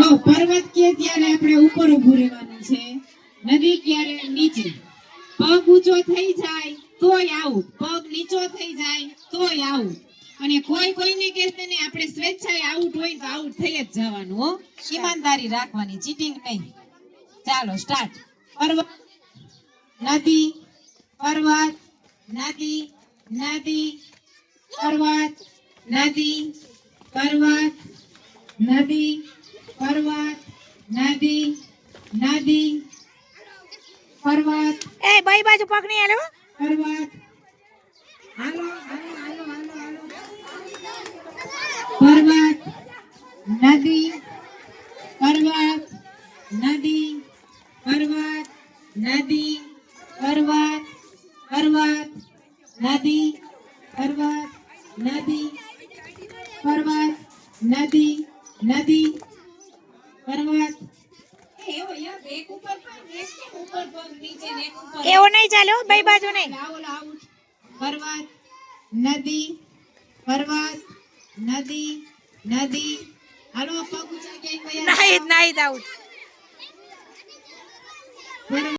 જો પર્વત કે ત્યારે આપણે ઉપર ઊભું રહેવાનું છે, નદી ક્યારે નીચે. પગ ઊંચો થઈ જાય તોય આવું, પગ નીચો થઈ જાય તોય આવું. અને કોઈ કોઈને કહેશે ને આપણે સ્વેચ્છાએ આઉટ હોય તો આઉટ થઈ જ જવાનું હો. ઈમાનદારી રાખવાની, ચીટિંગ નહીં. ચાલો સ્ટાર્ટ. પર્વત નદી, પર્વત નદી, નદી પર્વત નદી, પર્વત નદી, પર્વત નદી, નદી પર્વત. એ બાઈ બાજુ પગ નહીં હાલો. પર્વત હાલો હાલો હાલો હાલો હાલો. પર્વત નદી, પર્વત નદી, પર્વત નદી, પર્વત, પર્વત નદી, પર્વત નદી, પર્વત નદી, નદી પર્વત. એવો યાર એક ઉપર પગ, એક ઉપર પગ, નીચે એક ઉપર. એવો નહીં ચાલો, બાઈ બાજુ નહીં. આઉટ. પર્વત નદી, પર્વત નદી, નદી. હાલો પગ ઊંચા ક્યાંય ગયા. નહીં આઉટ.